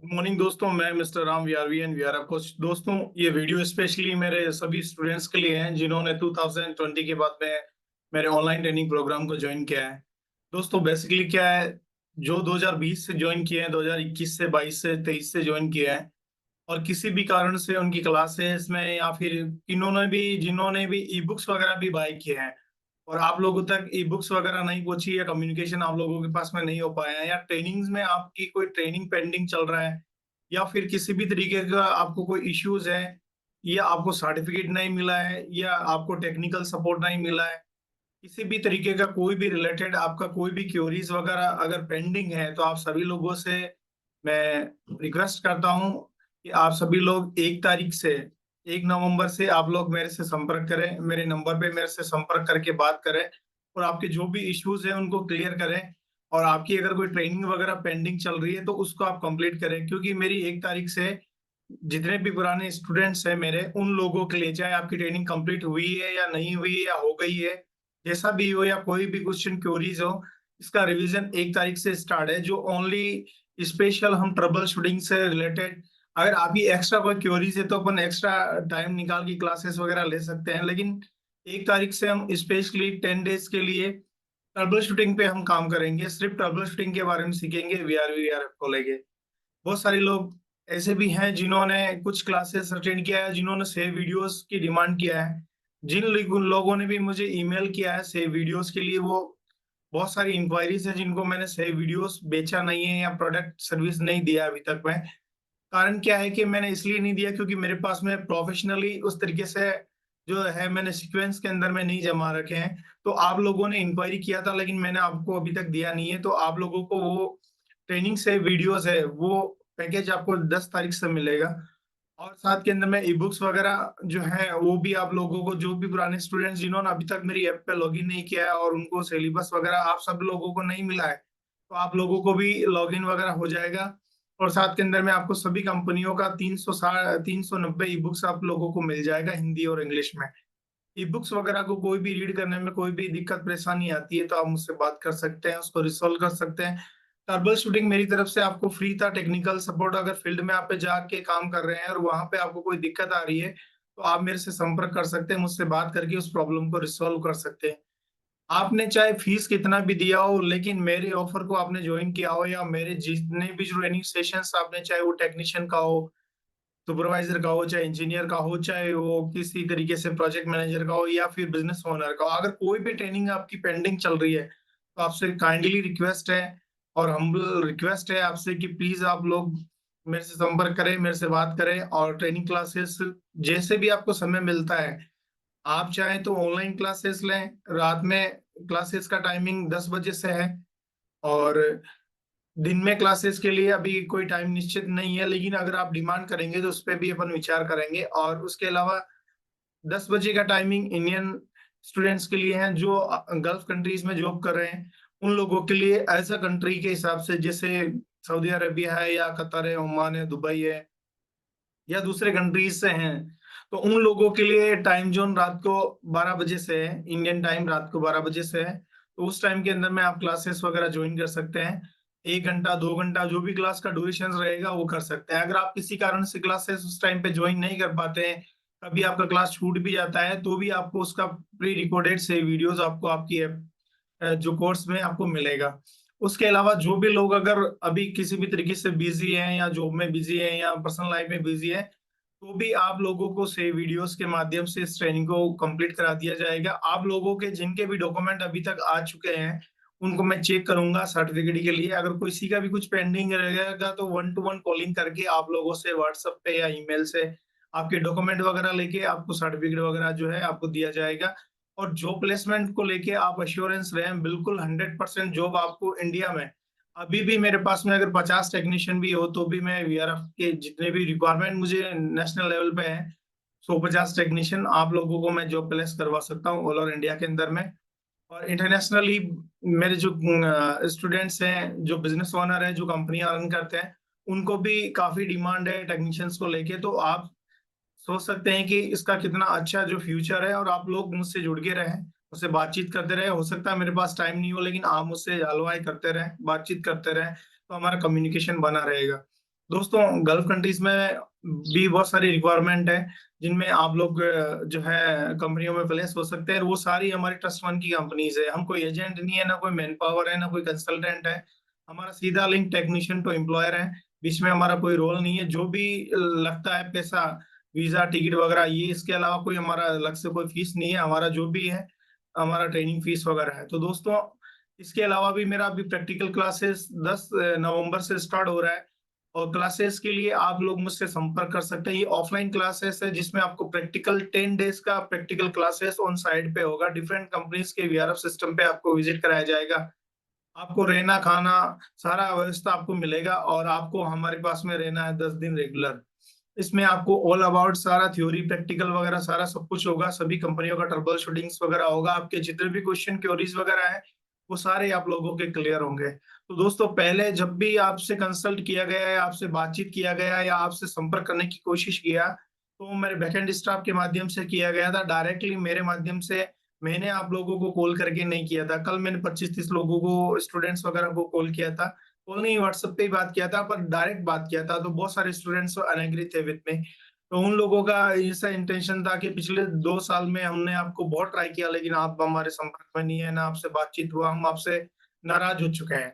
Good morning दोस्तों, मैं mister Ram VRV and VR coach. दोस्तों, ये वीडियो स्पेशली मेरे सभी स्टूडेंट्स के लिए हैं जिन्होंने 2020 के बाद में मेरे ऑनलाइन ट्रेनिंग प्रोग्राम को ज्वाइन किया है। दोस्तों, बेसिकली क्या है, जो 2020 से ज्वाइन किए हैं, 2021 से 22 से 23 से ज्वाइन किए हैं और किसी भी कारण से उनकी क्लासेस में या फिर इन्होंने भी जिन्होंने भी ई बुक्स वगैरह भी बाय किए हैं और आप लोगों तक ई बुक्स वगैरह नहीं पहुंची या कम्युनिकेशन आप लोगों के पास में नहीं हो पाया है या ट्रेनिंग्स में आपकी कोई ट्रेनिंग पेंडिंग चल रहा है या फिर किसी भी तरीके का आपको कोई इश्यूज है या आपको सर्टिफिकेट नहीं मिला है या आपको टेक्निकल सपोर्ट नहीं मिला है, किसी भी तरीके का कोई भी रिलेटेड आपका कोई भी क्वेरीज वगैरह अगर पेंडिंग है तो आप सभी लोगों से मैं रिक्वेस्ट करता हूं कि आप सभी लोग 1 तारीख से 1 नवंबर से आप लोग मेरे से संपर्क करें, मेरे नंबर पे मेरे से संपर्क करके बात करें और आपके जो भी इश्यूज हैं उनको क्लियर करें। और आपकी अगर कोई ट्रेनिंग वगैरह पेंडिंग चल रही है तो उसको आप कंप्लीट करें, क्योंकि मेरी 1 तारीख से जितने भी पुराने स्टूडेंट्स हैं मेरे, उन लोगों के लिए चाहे आपकी ट्रेनिंग कंप्लीट हुई है या नहीं हुई है या हो गई है, जैसा भी हो या कोई भी क्वेश्चन क्वेरीज हो, इसका रिवीजन 1 तारीख से स्टार्ट है। जो ओनली स्पेशल हम ट्रबल शूटिंग से रिलेटेड, अगर आपकी एक्स्ट्रा कोई क्वेरीज है तो अपन एक्स्ट्रा टाइम निकाल के क्लासेस वगैरह ले सकते हैं, लेकिन 1 तारीख से हम स्पेशली 10 डेज के लिए ट्रबल शूटिंग पे हम काम करेंगे, सिर्फ ट्रबल शूटिंग के बारे में सीखेंगे वीआरएफ को लेके। बहुत सारे लोग ऐसे भी हैं जिन्होंने कुछ क्लासेस अटेंड किया है, जिन्होंने सेव वीडियोस की डिमांड किया है। जिन लोगों ने भी मुझे ईमेल किया है सेव वीडियोस के लिए, वो बहुत सारी इंक्वायरीज है जिनको मैंने सेव वीडियोस बेचा नहीं है या प्रोडक्ट सर्विस नहीं दिया अभी तक मैं। कारण क्या है कि मैंने इसलिए नहीं दिया क्योंकि मेरे पास में प्रोफेशनली उस तरीके से जो है मैंने सीक्वेंस के अंदर में नहीं जमा रखे हैं। तो आप लोगों ने इंक्वायरी किया था लेकिन मैंने आपको अभी तक दिया नहीं है, तो आप लोगों को वो ट्रेनिंग से वीडियोस है वो पैकेज आपको 10 तारीख से मिलेगा। और साथ के अंदर में ई बुक्स वगैरह जो है वो भी आप लोगों को, जो भी पुराने स्टूडेंट्स जिन्होंने अभी तक मेरी ऐप पे लॉगिन नहीं किया है और उनको सिलेबस वगैरह आप सब लोगों को नहीं मिला है, तो आप लोगों को भी लॉगिन वगैरह हो जाएगा। और साथ के अंदर में आपको सभी कंपनियों का 390 ई बुक्स आप लोगों को मिल जाएगा हिंदी और इंग्लिश में। ई बुक्स वगैरह को कोई भी रीड करने में कोई भी दिक्कत परेशानी आती है तो आप मुझसे बात कर सकते हैं, उसको रिसॉल्व कर सकते हैं। ट्रबल शूटिंग मेरी तरफ से आपको फ्री था। टेक्निकल सपोर्ट अगर फील्ड में आप पे जाके काम कर रहे हैं और वहां पे आपको कोई दिक्कत आ रही है तो आप मेरे से संपर्क कर सकते हैं, मुझसे बात करके उस प्रॉब्लम को रिसॉल्व कर सकते हैं। आपने चाहे फीस कितना भी दिया हो लेकिन मेरे ऑफर को आपने ज्वाइन किया हो या मेरे जितने भी ट्रेनिंग सेशंस आपने, चाहे वो टेक्नीशियन का हो, सुपरवाइजर का हो, चाहे इंजीनियर का हो, चाहे वो किसी तरीके से प्रोजेक्ट मैनेजर का हो या फिर बिजनेस ओनर का हो, अगर कोई भी ट्रेनिंग आपकी पेंडिंग चल रही है तो आपसे काइंडली रिक्वेस्ट है और हम्बल रिक्वेस्ट है आपसे कि प्लीज आप लोग मेरे से संपर्क करें, मेरे से बात करें। और ट्रेनिंग क्लासेस जैसे भी आपको समय मिलता है, आप चाहें तो ऑनलाइन क्लासेस लें। रात में क्लासेस का टाइमिंग 10 बजे से है और दिन में क्लासेस के लिए अभी कोई टाइम निश्चित नहीं है, लेकिन अगर आप डिमांड करेंगे तो उस पर भी अपन विचार करेंगे। और उसके अलावा 10 बजे का टाइमिंग इंडियन स्टूडेंट्स के लिए है जो गल्फ कंट्रीज में जॉब कर रहे हैं, उन लोगों के लिए एज अ कंट्री के हिसाब से, जैसे सऊदी अरेबिया है या कतर है, ओमान है, दुबई है या दूसरे कंट्रीज से हैं, तो उन लोगों के लिए टाइम जोन रात को 12 बजे से है, इंडियन टाइम रात को 12 बजे से है। तो उस टाइम के अंदर में आप क्लासेस वगैरह ज्वाइन कर सकते हैं। 1 घंटा 2 घंटा जो भी क्लास का ड्यूरेशन रहेगा वो कर सकते हैं। अगर आप किसी कारण से क्लासेस उस टाइम पे ज्वाइन नहीं कर पाते हैं, कभी आपका क्लास छूट भी जाता है, तो भी आपको उसका प्री रिकॉर्डेड से वीडियोस आपको आपकी जो कोर्स में आपको मिलेगा। उसके अलावा जो भी लोग अगर अभी किसी भी तरीके से बिजी हैं या जॉब में बिजी हैं या पर्सनल लाइफ में बिजी है, तो भी आप लोगों को से वीडियोस के माध्यम से इस ट्रेनिंग को कंप्लीट करा दिया जाएगा। आप लोगों के जिनके भी डॉक्यूमेंट अभी तक आ चुके हैं उनको मैं चेक करूंगा सर्टिफिकेट के लिए। अगर किसी का भी कुछ पेंडिंग रहेगा तो 1-to-1 कॉलिंग करके आप लोगों से व्हाट्सएप पे या ईमेल से आपके डॉक्यूमेंट वगैरह लेके आपको सर्टिफिकेट वगैरह जो है आपको दिया जाएगा। और जॉब प्लेसमेंट को लेके आप अश्योरेंस रहें, बिल्कुल 100% जॉब आपको इंडिया में। अभी भी मेरे पास में अगर 50 टेक्नीशियन भी हो तो भी मैं वीआरएफ के जितने भी रिक्वायरमेंट मुझे नेशनल लेवल पे है, 150 टेक्नीशियन आप लोगों को मैं जॉब प्लेस करवा सकता हूँ ऑल ओवर इंडिया के अंदर में। और इंटरनेशनली मेरे जो स्टूडेंट्स हैं, जो बिजनेस ओनर है, जो कंपनियां रन करते हैं, उनको भी काफी डिमांड है टेक्नीशियंस को लेके। तो आप सोच सकते हैं कि इसका कितना अच्छा जो फ्यूचर है और आप लोग मुझसे जुड़ के रहें, मुझसे बातचीत करते रहे। हो सकता है मेरे पास टाइम नहीं हो लेकिन आप मुझसे हलवाई करते रहें, बातचीत करते रहें, तो हमारा कम्युनिकेशन बना रहेगा। दोस्तों गल्फ कंट्रीज में भी बहुत सारी रिक्वायरमेंट है जिनमें आप लोग जो है कंपनियों में प्लेस हो सकते हैं। वो सारी हमारी ट्रस्ट फंड की कंपनीज है। हम कोई एजेंट नहीं है, ना कोई मैन पावर है, ना कोई कंसल्टेंट है। हमारा सीधा लिंक टेक्नीशियन टू एम्प्लॉयर है। बीच में हमारा कोई रोल नहीं है। जो भी लगता है पैसा, वीजा टिकट वगैरह, ये इसके अलावा कोई हमारा अलग से कोई फीस नहीं है। हमारा जो भी है हमारा ट्रेनिंग फीस वगैरह है। तो दोस्तों इसके अलावा भी मेरा अभी प्रैक्टिकल क्लासेस 10 नवंबर से स्टार्ट हो रहा है। और क्लासेस के लिए आप लोग मुझसे संपर्क कर सकते हैं। ये ऑफलाइन क्लासेस है जिसमें आपको प्रैक्टिकल 10 डेज का प्रैक्टिकल क्लासेस ऑन साइट पे होगा। डिफरेंट कंपनीज के वीआरएफ सिस्टम पे आपको विजिट कराया जाएगा। आपको रहना खाना सारा व्यवस्था आपको मिलेगा, और आपको हमारे पास में रहना है 10 दिन रेगुलर। इसमें आपको ऑल अबाउट सारा थ्योरी प्रैक्टिकल वगैरह सारा सब कुछ होगा। सभी कंपनियों का ट्रबल शूटिंग्स वगैरह होगा। आपके जितने भी क्वेश्चन क्योरीज वगैरह है वो सारे आप लोगों के क्लियर होंगे। तो दोस्तों पहले जब भी आपसे कंसल्ट किया गया है, आपसे बातचीत किया गया या आपसे संपर्क करने की कोशिश किया, तो मेरे बैकएंड स्टाफ के माध्यम से किया गया था। डायरेक्टली मेरे माध्यम से मैंने आप लोगों को कॉल करके नहीं किया था। कल मैंने 25-30 लोगों को, स्टूडेंट्स वगैरह को कॉल किया था। कॉल नहीं, व्हाट्सएप पे ही बात किया था, पर डायरेक्ट बात किया था। तो बहुत सारे स्टूडेंट्स अनएग्री थे विद में। तो उन लोगों का ऐसा इंटेंशन था कि पिछले 2 साल में हमने आपको बहुत ट्राई किया, लेकिन आप हमारे संपर्क में नहीं है, ना आपसे बातचीत हुआ, हम आपसे नाराज हो चुके हैं।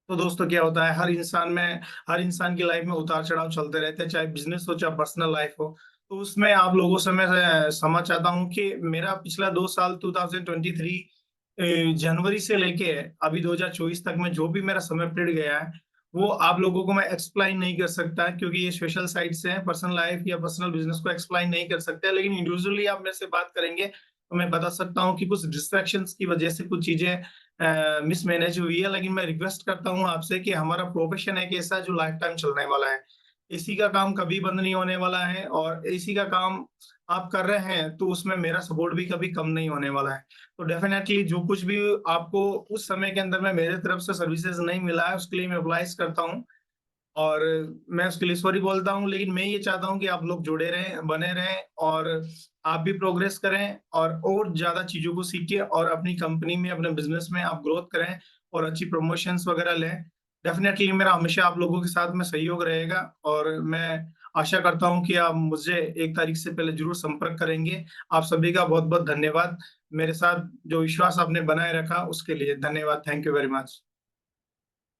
तो दोस्तों क्या होता है, हर इंसान की लाइफ में उतार चढ़ाव चलते रहते हैं, चाहे बिजनेस हो चाहे पर्सनल लाइफ हो। तो उसमें आप लोगों से मैं समझ चाहता हूँ कि मेरा पिछला 2 साल 2023 जनवरी से लेके अभी 2024 तक में जो भी मेरा समय पीरियड गया है, वो आप लोगों को मैं एक्सप्लेन नहीं कर सकता, क्योंकि ये स्पेशल साइट से है। पर्सनल लाइफ या पर्सनल बिजनेस को एक्सप्लेन नहीं कर सकते, लेकिन इंडिविजुअली आप मेरे से बात करेंगे तो मैं बता सकता हूँ कि कुछ डिस्ट्रैक्शंस की वजह से कुछ चीजें मिसमैनेज हुई है। लेकिन मैं रिक्वेस्ट करता हूँ आपसे कि हमारा प्रोफेशन एक ऐसा है जो लाइफ टाइम चलने वाला है। इसी का काम कभी बंद नहीं होने वाला है, और इसी का काम आप कर रहे हैं तो उसमें मेरा सपोर्ट भी कभी कम नहीं होने वाला है। तो डेफिनेटली जो कुछ भी आपको उस समय के अंदर में मेरे तरफ से सर्विसेज नहीं मिला है, उसके लिए मैं अप्लाई करता हूँ। और मैं उसके लिए सॉरी बोलता हूँ। लेकिन मैं ये चाहता हूँ कि आप लोग जुड़े रहें, बने रहें, और आप भी प्रोग्रेस करें, और ज्यादा चीजों को सीखिए, और अपनी कंपनी में, अपने बिजनेस में आप ग्रोथ करें, और अच्छी प्रमोशंस वगैरह लें। डेफिनेटली मेरा हमेशा आप लोगों के साथ में सहयोग रहेगा, और मैं आशा करता हूँ कि आप मुझे 1 तारीख से पहले जरूर संपर्क करेंगे। आप सभी का बहुत बहुत धन्यवाद। मेरे साथ जो विश्वास आपने बनाए रखा उसके लिए धन्यवाद। Thank you very much.